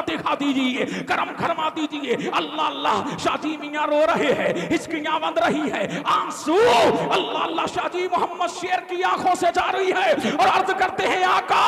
दिखा दीजिए, करम फरमा दीजिए। अल्लाह अल्लाह शाजी मियां रो रहे हैं, हिचकियां बंद रही है, आंसू अल्लाह अल्लाह शाजी मोहम्मद शेर की आंखों से जा रही है और अर्ज करते हैं आका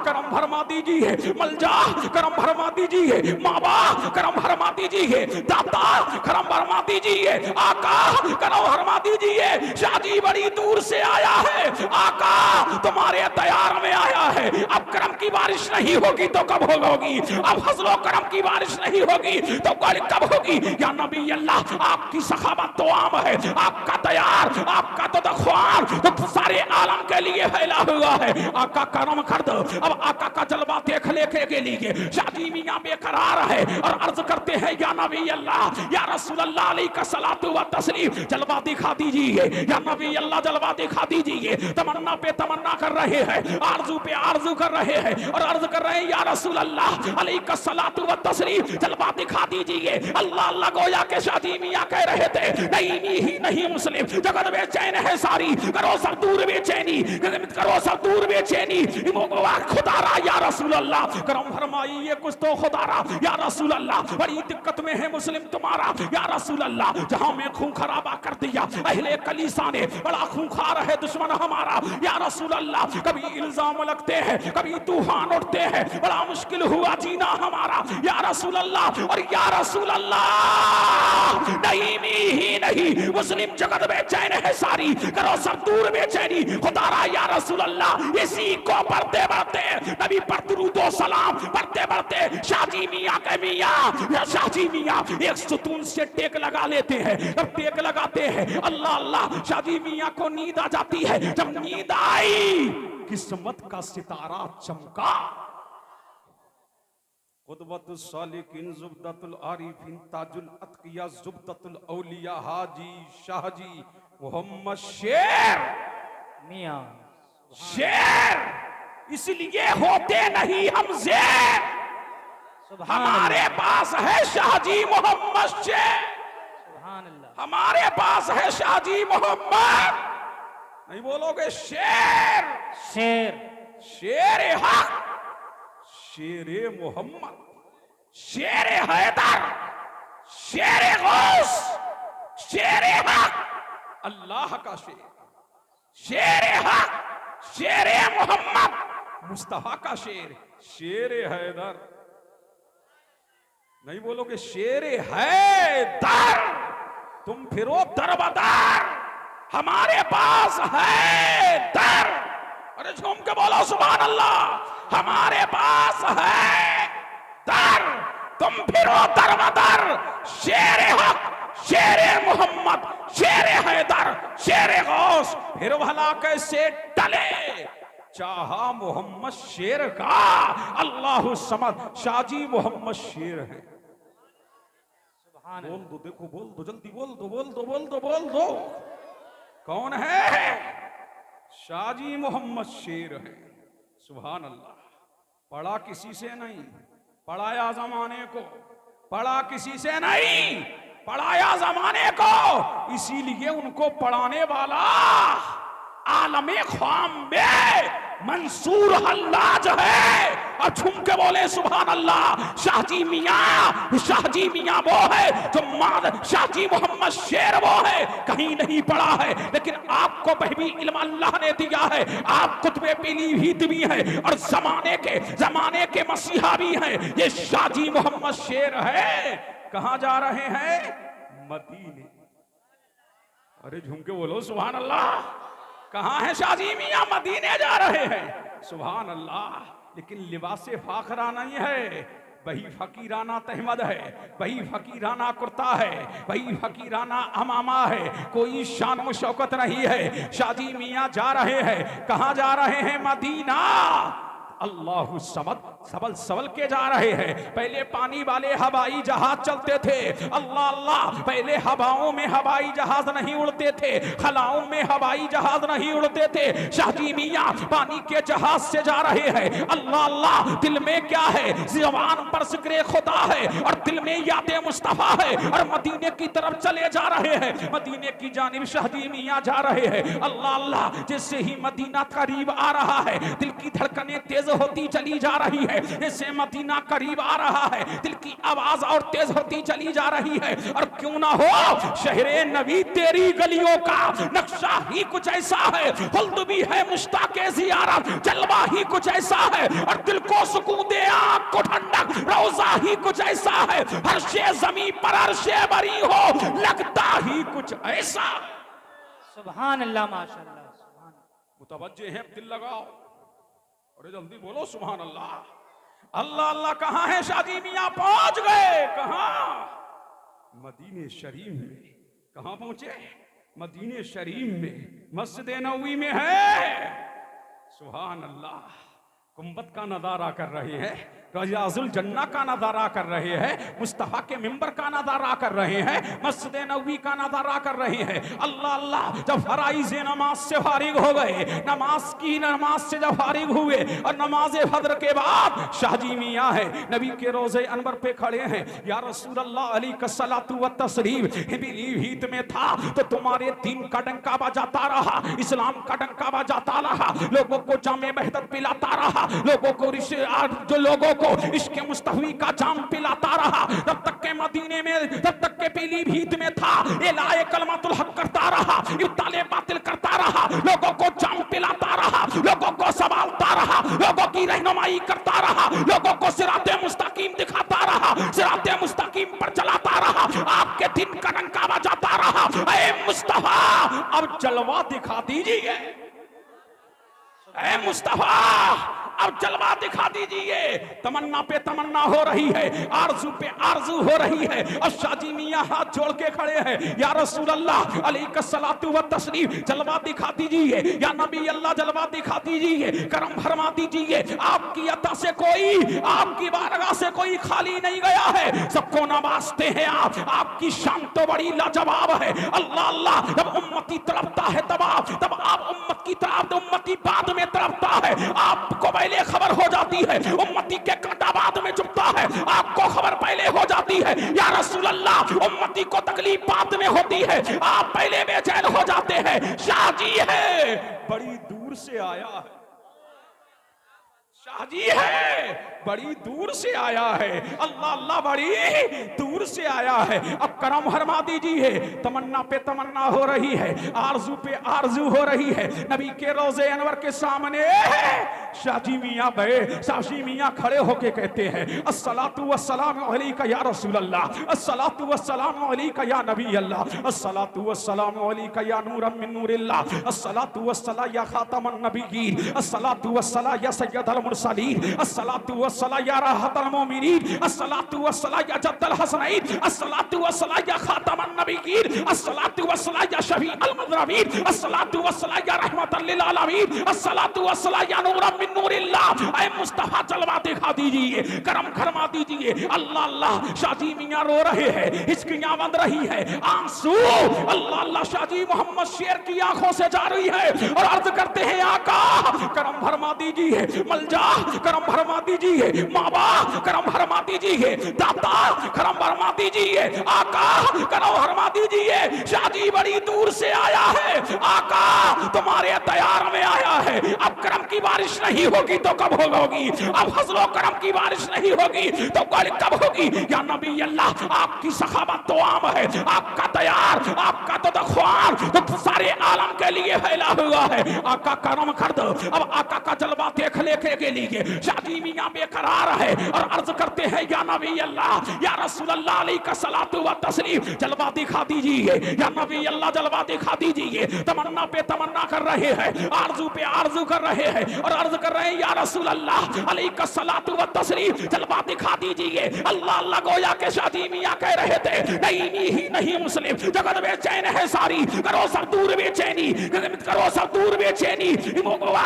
करम फरमा दीजिए, मलजा करम फरमा दीजिए, मावा करम फरमा दीजिए, दाता करम फरमा दीजिए, आका करम फरमा दीजिए। शाजी बड़ी दूर से आया है, आका तुम्हारे तैयार में आया है। अब करम की बारिश नहीं होगी तो कब होगी? अब फजलो करम की बारिश नहीं होगी तो कब होगी? या नबी अल्लाह आपकी सखावत तो आम है, आपका तैयार, आपका तो दख्वार तो सारे आलम के लिए फैला हुआ है। आका करम कर दो। अब आका का जलवा देख लेके के लिए शादी मियां बेकरार है और अर्ज करते हैं या नबी अल्लाह या रसूल अल्लाह अलैका सलातु व तस्लीम जलवा दिखा दीजिए, या नबी अल्लाह जलवा दिखा दीजिए। तमन्ना पे तमन्ना कर रहे हैं, आरजू पे आरजू कर रहे हैं और अर्ज कर रहे हैं या रसूल अल्लाह अलैका सलातु व तस्लीम जलवा दिखा दीजिए। अल्लाह अल्लाह गोया के शादी मियां कह रहे थे नहीं ही नहीं मुस्लिम जगत बेचैन है सारी, करो सब दूर बेचैनी, करो सब दूर बेचैनी। खुदारा या रसूल अल्लाह करम फरमाइए कुछ तो खुदारा या रसूल अल्लाह, बड़ी दिक्कत में है मुस्लिम तुम्हारा या रसूल अल्लाह। जहां में खून खराबा कर दिया अहले कलीसा ने, बड़ा खूंखार है दुश्मन हमारा या रसूल अल्लाह। कभी इल्जाम लगते हैं, कभी तूफान उठते हैं, बड़ा मुश्किल हुआ जीना हमारा या रसूल अल्लाह। और या रसूल अल्लाह नहीं ही नहीं मुस्लिम जगत बेचैन है सारी, करो सब दूर बेचैनी। खुदारा या रसूल अल्लाह इसी को पढ़ते बढ़ते नबी पर दुरूद व सलाम पढ़ते बढ़ते शाजी मियां के मियां या शाजी मियां एक सुतून से टेक लगा लेते हैं। जब टेक लगाते हैं अल्लाह अल्लाह शाजी मियां को नींद आ जाती है। जब नींद आई किस्मत का सितारा चमका। क़ुदवतुस सालिकीन ज़ुब्दतुल आरिफीन ताजुल अत्किया ज़ुब्दतुल औलिया हाजी शाहजी मोहम्मद शेर मियां शेर इसलिए होते नहीं हम शेर, हमारे पास है शाहजी मोहम्मद शेर, हमारे पास है शाहजी मोहम्मद। नहीं बोलोगे शेर शेर शेर हक, शेरे मोहम्मद, शेर हैदर, शेर गौस, शेर हक, अल्लाह का शेर, शेर हक, शेर मोहम्मद, मुस्तफा का शेर, शेर हैदर। नहीं बोलोगे शेर हैदर, तुम फिरो दरबदर, हमारे पास है दर। अरे झूम के बोलो सुभान अल्लाह, हमारे पास है दर, तुम फिरो दरबदर। शेर हक, शेर मोहम्मद, शेर हैदर, शेर गौस, फिर भला कैसे टले चाहा मोहम्मद शेर का। अल्लाह समद शाजी मोहम्मद शेर है। बोल दो, देखो बोल दो, जल्दी बोल दो, बोल दो, बोल दो, बोल दो। कौन है? शाजी मोहम्मद शेर है। सुभान अल्लाह। पढ़ा किसी से नहीं, पढ़ाया जमाने को, पढ़ा किसी से नहीं, पढ़ाया जमाने को। इसीलिए उनको पढ़ाने वाला आलमे ख्वाम में मंसूर हल्लाज है। और झूम के बोले सुभान अल्लाह। शाहजी मियां वो है जो शाहजी मोहम्मद शेर वो है, कहीं नहीं पढ़ा है, लेकिन आपको भी इल्म अल्लाह ने दिया है। आप कुतबे पीलीभीत भी हैं और जमाने के मसीहा भी हैं। ये शाहजी मोहम्मद शेर है। कहां जा रहे हैं? मदीने। अरे झूम के बोलो सुभान अल्लाह। कहां है शाहजी मियां? मदीने जा रहे हैं। सुभान अल्लाह। लेकिन लिबासे फाखरा नहीं है, वही फकीराना तहमद है, वही फकीराना कुर्ता है, वही फकीराना अमामा है। कोई शान व शौकत नहीं है। शाहजी मियां जा रहे हैं। कहां जा रहे हैं? मदीना। अल्लाहु समद, सबल के जा रहे हैं। पहले पानी वाले हवाई जहाज चलते थे। अल्लाह अल्लाह। पहले हवाओं में हवाई जहाज नहीं उड़ते थे, खलाओं में हवाई जहाज नहीं उड़ते थे। शाहजी मियां पानी के जहाज से जा रहे हैं। अल्लाह अल्लाह। दिल में क्या है? ज़ुबान पर ज़िक्र खुदा है और दिल में याद मुस्तफा है और मदीने की तरफ चले जा रहे हैं। मदीने की जानिब शाहजी मियां जा रहे हैं। अल्लाह अल्लाह। जैसे ही मदीना करीब आ रहा है, दिल की धड़कनें तेज होती चली जा रही है। है, जैसे मदीना करीब आ रहा है, दिल की आवाज और तेज होती चली जा रही है। और क्यों ना हो शहरे नबी तेरी गलियों का नक्शा ही कुछ ऐसा है, खुल्द भी है मुश्ताके ज़ियारत, जलवा ही कुछ ऐसा है, और दिल को सुकून दे आँख को ठंडक, रोजा ही कुछ ऐसा है, हर्षे जमी पर हर्षे बरी हो, लगता ही कुछ ऐसा। सुभान अल्लाह, माशाअल्लाह, सुभान। मुतवज्जे हैं, दिल लगाओ और जल्दी बोलो सुभान अल्लाह। अल्लाह अल्लाह कहाँ है शादी मियाँ? पहुंच गए कहाँ? मदीने शरीफ में। कहाँ पहुंचे? मदीने शरीफ में, मस्जिद नबवी में है। सुभान अल्लाह। गुंबद का नजारा कर रहे हैं, रयाजुल जन्ना का नजारा कर रहे हैं, मुस्तफा के मिंबर का नजारा कर रहे हैं, मस्जिद नबवी का नजारा कर रहे हैं। अल्लाह अल्लाह। जब फराइज नमाज से फारिग हो गए, नमाज से जब फारिग हुए और नमाज फजर के बाद शाहजी मियाँ है नबी के रोजे अनवर पे खड़े हैं। या रसूल अल्लाह अली का सलातु व तस्लीम, हित में था तो तुम्हारे दीन का डंका बजाता रहा, इस्लाम का डंका बजाता रहा, लोगों को जामे वहदत पिलाता रहा, लोगों को जो लोगों को इश्क मुस्तफी का जाम पिलाता रहा, तब तक के मदीने में, तब तक के पीलीभीत में था, एलाए कलमातुल हक करता रहा, इब्ताले बातिल करता रहा, लोगों को जाम पिलाता रहा, लोगों को संभालता रहा, लोगों की रहनुमाई करता रहा, लोगों को सिराते मुस्तकीम दिखाता रहा, सिराते मुस्तकीम पर चलाता रहा, आपके दिन का डंका बजाता रहा। ऐ मुस्तफा अब जलवा दिखा दीजिए, ऐ मुस्तफा अब जलवा दिखा दीजिए। तमन्ना पे तमन्ना हो रही है, आरजू पे आरजू हो रही है, और शाजी मियाँ हाथ जोड़ के खड़े हैं। या रसूल अल्लाह अलैका सलातु व तस्लीम, जलवा दिखा दीजिए। या नबी अल्लाह जलवा दिखा दीजिए, करम फरमा दीजिए। आपकी अता से कोई, आपकी बारगाह से कोई खाली नहीं गया है, सबको नवाजते हैं आप, आपकी शान तो बड़ी लाजवाब है। अल्लाह अल्लाह। जब उम्मती तड़पता है तब आप उम्मत की तरफ, उम्मती बाद में तड़पता है, आपको पहले खबर हो जाती है, उम्मती के कांटा बाद में चुभता है, आपको खबर पहले हो जाती है। या रसूल अल्लाह उम्मती को तकलीफ बाद में होती है, आप पहले बेचैन हो जाते हैं। शाहजी है बड़ी दूर से आया है, शाहजी है बड़ी दूर से आया है, अल्लाह अल्लाह बड़ी दूर से आया है। अब करम फरमा दीजिए। तमन्ना पे तमन्ना हो रही है, आरजू पे आरजू हो रही है, नबी के रोजे अनवर के सामने शाहजी मियाँ गए। शाहजी मियाँ खड़े होके कहते हैं अस्सलातु वस्सलामु अलैका या रसूल अल्लाह, अस्सलातु वस्सलामु अलैका या नबी अल्लाह, अस्सलातु वस्सलामु अलैका या नूरम मिन नूरिल्लाह, अस्सलातु वस्सलाम या खातमन नबिय्यीन, अस्सलातु वस्सलाम या सय्यदल मुरसलीन, अस्सलातु वस्सलाम या राहतल मोमिनीन, अस्सलातु वस्सलाम या जद्दल हसनैन, अस्सलातु वस्सलाम या खातमन नबिय्यीन, अस्सलातु वस्सलाम या शफीअल मुज़नबीन, अस्सलातु वस्सलाम या रहमतल लिल आलमीन, अस्सलातु वस्सलाम या नूरम मिन नूरिल्लाह। ऐ मुस्तफा जलवा दिखा दीजिए, करम फरमा दीजिए। अल्लाह अल्लाह। शाहजी मियाँ रो रहे हैं, हिचकियां बंद रही है, आंसू अल्लाह अल्लाह शाहजी मोहम्मद शेर की आंखों से जा रही है, और अर्ज करते हैं आका करम फरमा दीजिए, मलजा करम फरमा दीजिए, मावा करम फरमा दीजिए, दाता करम फरमा दीजिए, आका करम फरमा दीजिए। शाहजी बड़ी दूर से आया है, आका तुम्हारे तैयार में आया है। अब करम की बारिश नहीं होगी तो कब होगी? अब फजलो करम की बारिश नहीं होगी तो कब होगी? या नबी अल्लाह आपकी सखावत तो आम है, आपका तैयार, आपका तो दख्वार तो सारे आलम के लिए फैला हुआ है। आका करम कर दो। अब आका का जलवा देख लेके के लिए शादी मियाँ बेकरार है और अर्ज करते हैं या नबी अल्लाह या रसूल अल्लाह अलैका सलातु व तस्लीम, जलवा दिखा दीजिए। या नबी अल्लाह जलवा दिखा दीजिए। तमन्ना पे तमन्ना कर रहे हैं, आरजू पे आरजू कर रहे हैं, और अर्ज कर रहे हैं या रसूल अल्लाह अलैका सलातु व तस्लीम, जलवा दिखा दीजिए। अल्लाह अल्लाह गोया के शादी मियाँ कह रहे थे नहीं ही नहीं मुस्लिम जगत बेचैन है सारी, करो सब दूर बेचैनी, करो सब दूर बेचैनी।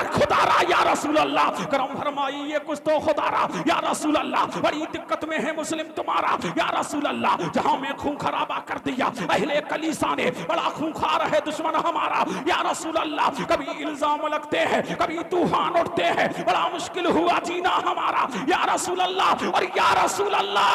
खुदारा या रसूल अल्लाह करम फरमाइए कुछ तो खुदारा या रसूल अल्लाह, बड़ी दिक्कत में है मुस्लिम तुम्हारा या रसूल अल्लाह। जहां में खून खराबा कर दिया अहले कलीसा ने, बड़ा खूंखार है दुश्मन हमारा या रसूल अल्लाह। कभी इल्जाम लगते हैं, कभी तूफान उठते हैं, बड़ा मुश्किल हुआ जीना हमारा या रसूल अल्लाह। और या रसूल अल्लाह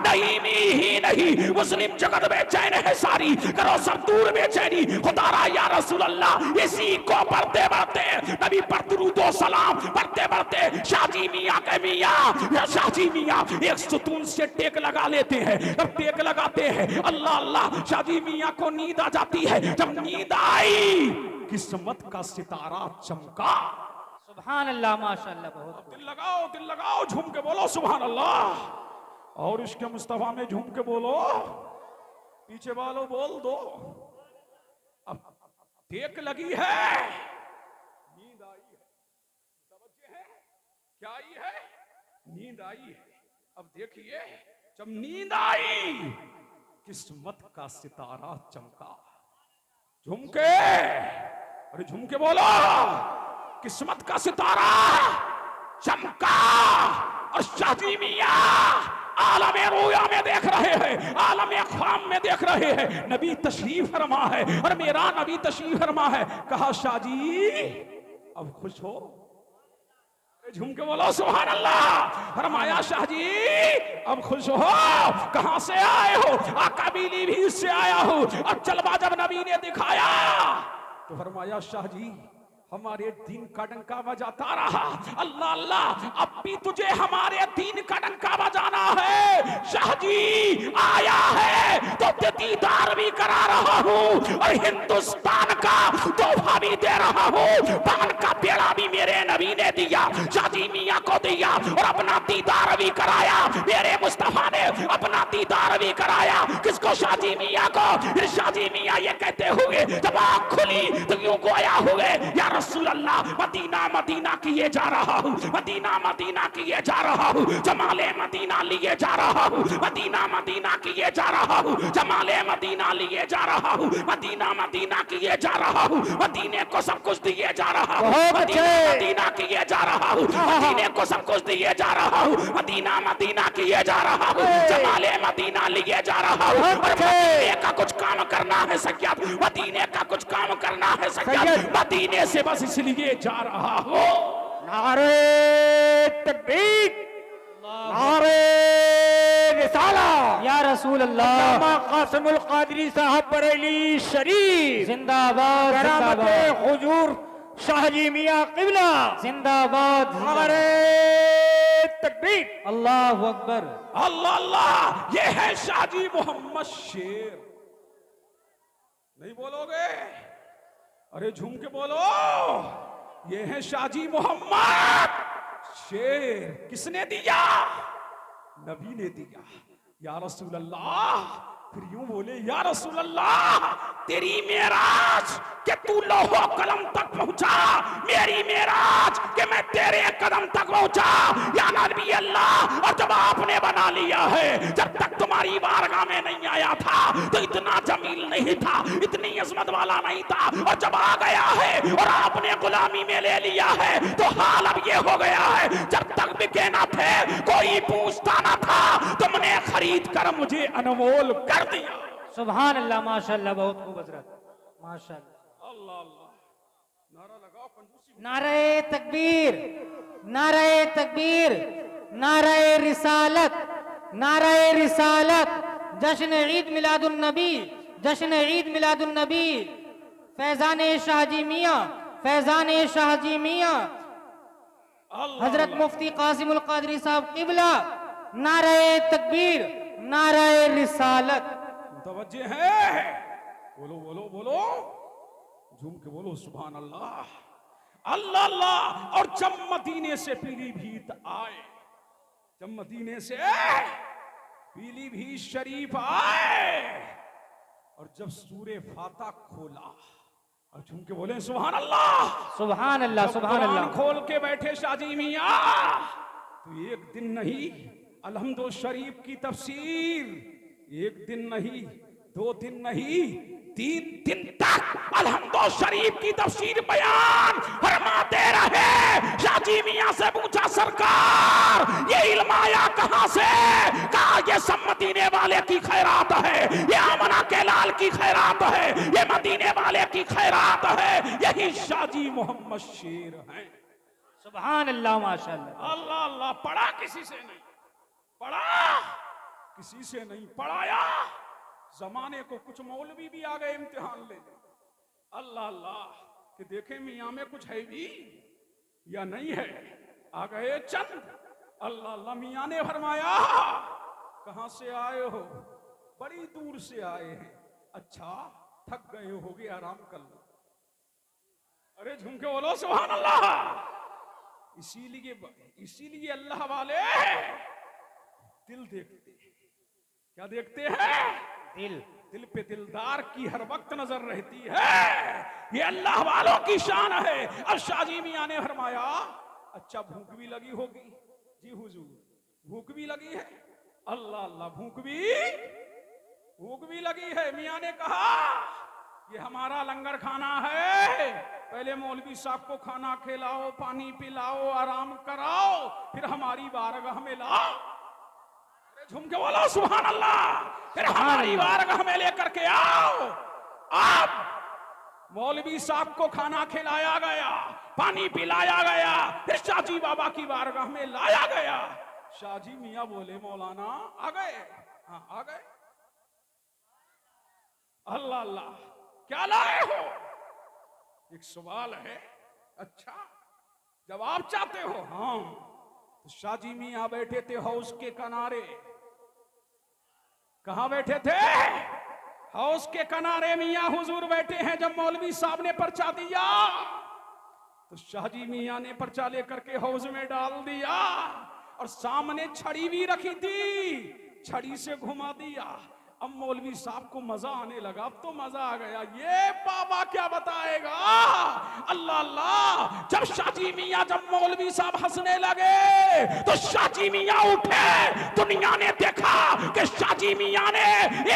नहीं ही नहीं मुस्लिम जगत बेचैन है सारी, करो सब दूर बेचैनी। खुदारा या रसूल अल्लाह इसी को पढ़ते बढ़ते नबी पर दुरूद व सलाम बढ़ते बढ़ते शाजी मियाँ के मियाँ, शाजी मियाँ एक सुतून से टेक लगा लेते हैं। अब टेक लगाते हैं, अल्लाह अल्लाह, शाजी मियाँ को नींद आ जाती है। जब नींद आई, किस्मत का सितारा चमका। सुभान अल्लाह माशाल्लाह, बहुत दिल लगाओ, झूम के बोलो सुभान अल्लाह। और इसके मुस्तफा में झूम के बोलो, पीछे वालों बोल दो। अब टेक लगी है, नींद आई है, समझे हैं क्या आई है? नींद आई है। अब देखिए, जब नींद आई, किस्मत का सितारा चमका। झूम के, अरे झूम के बोलो, किस्मत का सितारा चमका। और शाजी मियाँ आलम रोया में देख रहे हैं, आलम ख्वाम में देख रहे हैं, नबी तशरीफ फरमा है और मेरा नबी तशरीफ फरमा है। कहा शाजी अब खुश हो? झूम के बोलो सुभान अल्लाह। फरमाया शाहजी अब खुश हो? कहां से आए हो? आका पीलीभीत से आया हूं। अब जलवा जब नबी ने दिखाया तो फरमाया शाहजी हमारे दीन का डंका बजाता रहा। अल्लाह अल्लाह, अब भी तुझे हमारे दीन का डंका बजाना है। शाहजी आया है तो दीदार भी करा रहा हूँ और हिंदुस्तान का तोहफा भी दे रहा हूँ। पान का पेड़ा भी मेरे नबी ने दिया, शाहजी मियाँ को दिया और अपना दीदार भी कराया। मेरे मुस्तफा ने अपना दीदार भी कराया। किसको? शाहजी मियाँ को। फिर शाहजी मियाँ ये कहते हुए जब आँख खुली तो यूं गोया हुए, या रसूल अल्लाह, मदीना मदीना किए जा रहा हूँ, मदीना मदीना किए जा रहा हूँ, जमाले मदीना लिए जा रहा हूँ, मदीना मदीना किए जा रहा हूँ, जमाले मदीना लिए जा रहा हूँ, मदीना मदीना किए जा रहा हूँ, मदीने को सब कुछ दिए जा रहा हूँ, मदीना मदीना किए जा रहा हूँ, मदीने को सब कुछ दिए जा रहा हूँ, मदीना मदीना किए जा रहा हूँ, जमाले मदीना लिए जा रहा हूँ। और मदीने का कुछ काम करना है सैयद, मदीने का कुछ काम करना है सैयद, मदीने से बस इसलिए जा रहा हो। नारे तकबीर, नारे रिसाला, या रसूल अल्लाह। कासिमुल कादरी साहब बरेली शरीफ जिंदाबाद, करामत जिंदाबाद, हुजूर शाहजी मियाँ किबला जिंदाबाद, नारे तकबीर, अल्लाह अकबर। अल्लाह अल्लाह, ये है शाहजी मोहम्मद शेर। नहीं बोलोगे? अरे झूम के बोलो, ये है शाहजी मोहम्मद शेर। किसने दिया? नबी ने दिया। या रसूल अल्लाह, फिर यूं बोले या रसूल अल्लाह, तेरी मेराज के तू लोहो कलम तक पहुंचा, मेरी मेराज के मैं तेरे कदम तक पहुंचा। या नबी अल्लाह, और जब आपने बना लिया है, जब तक तुम्हारी बारगाह में नहीं आया था तो इतना जमील नहीं था, इतनी अजमत वाला नहीं था, और जब आ गया है और आपने गुलामी में ले लिया है तो हाल अब ये हो गया है, जब तक बिके ना थे कोई पूछता ना था, तुमने खरीद कर मुझे अनमोल कर दिया। सुभान अल्लाह माशाल्लाह, बहुत खूब हजरत माशाल्लाह। अल्लाह अल्लाह, नारा लगाओ कंजूसी। नारे तकबीर, नारे तकबीर, नारे रिसालत, नारे रिसालत। जश्न ईद मिलादुन नबी, जश्न ईद मिलादुन नबी। फैजान शाहजी मियाँ, फैजान शाहजी मियाँ, हजरत मुफ्ती कासिमुल कादरी साहब किबला। नारे तकबीर, नारे रिसालत। तवज्जे है, बोलो बोलो बोलो, झूम के बोलो सुभान अल्लाह। अल्लाह अल्लाह। और जब मदीने से पीलीभीत आए, जब मदीने से पीलीभीत शरीफ आए और जब सूरे फाता खोला, और झूम के बोले सुभान अल्लाह, सुभान अल्लाह, सुभान अल्लाह। खोल के बैठे शाहजी मियाँ तो एक दिन नहीं, अलहम्दुल शरीफ की तफसीर एक दिन नहीं, 2 दिन नहीं, 3 दिन तक अलहम्दुल शरीफ की तफसीर बयान फरमाते रहे। शाहजी मियाँ से पूछा सरकार ये इल्म आया कहां से? कहा ये सब मदीने वाले की खैरात है, ये आमना के लाल की खैरात है, ये मदीने वाले की खैरात है, यही शाहजी मोहम्मद शेर हैं। सुभान अल्लाह माशाल्लाह। अल्लाह अल्लाह। पढ़ा किसी से नहीं, पढ़ा किसी से नहीं, पढ़ाया जमाने को कुछ मौलवी भी आ गए इम्तिहान लेने। अल्लाह अल्लाह, कि देखे मियाँ में कुछ है भी, या नहीं है? आ गए चंद। अल्लाह अल्लाह मियां ने फरमाया कहां से आए हो? बड़ी दूर से आए हैं। अच्छा थक गए होगे, आराम कर लो। अरे झूम के बोलो सुभान अल्लाह। इसीलिए अल्लाह वाले दिल देखते हैं। क्या देखते हैं? दिल पे दिलदार की हर वक्त नजर रहती है। ये अल्लाह वालों की शान है। अब शाजी मियां ने फरमाया अच्छा भूख भी लगी होगी? जी हुजूर भूख भी लगी है। अल्लाह अल्लाह भूख भी लगी है। मियां ने कहा ये हमारा लंगर खाना है, पहले मौलवी साहब को खाना खिलाओ, पानी पिलाओ, आराम कराओ, फिर हमारी बारगाह में लाओ। झूम के बोलो सुभान अल्लाह। फिर हमारी बारगाह में लेकर के आओ। अब मौलवी साहब को खाना खिलाया गया, पानी पिलाया गया, फिर शाहजी बाबा की बारगाह में लाया गया। शाहजी मियां बोले मौलाना आ गए? हाँ आ गए। अल्लाह अल्लाह क्या लाए हो? एक सवाल है। अच्छा जवाब चाहते हो? हाँ। तो शाहजी मियां बैठे थे हौज के किनारे। कहां बैठे थे? हौज के किनारे मियां हुजूर बैठे हैं। जब मौलवी साहब ने पर्चा दिया तो शाहजी मियां ने पर्चा लेकर के हौज में डाल दिया और सामने छड़ी भी रखी थी, छड़ी से घुमा दिया। अब मौलवी साहब को मजा आने लगा। अब तो मजा आ गया। ये बाबा क्या बताएगा? अल्लाह अल्लाह। जब शाहजी मियां जब मौलवी साहब हंसने लगे तो शाहजी मियां उठे। दुनिया ने देखा कि शाहजी मियां ने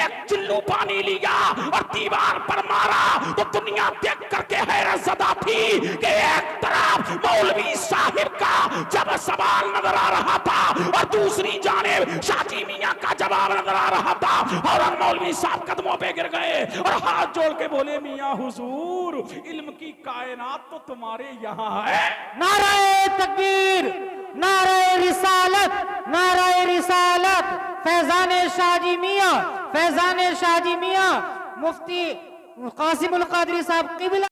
एक चिल्लू पानी लिया और दीवार पर मारा तो दुनिया देख करके हैरत ज़दा थी कि एक तरफ मौलवी साहिब का जब सवाल नजर आ रहा था और दूसरी जानिब शाहजी मियां का जवाब नजर आ रहा था। और मौलवी साहब कदमों पे गिर गए और हाथ जोड़ के बोले मियां हुजूर इल्म की कायनात तो तुम्हारे यहाँ है। नाराए तकबीर, नाराए रिसालत, नाराए रिसालत। फैजान शाहजी मियां, फैजान शाहजी मियां, मुफ्ती कासिमुल कादरी साहब क़िबला।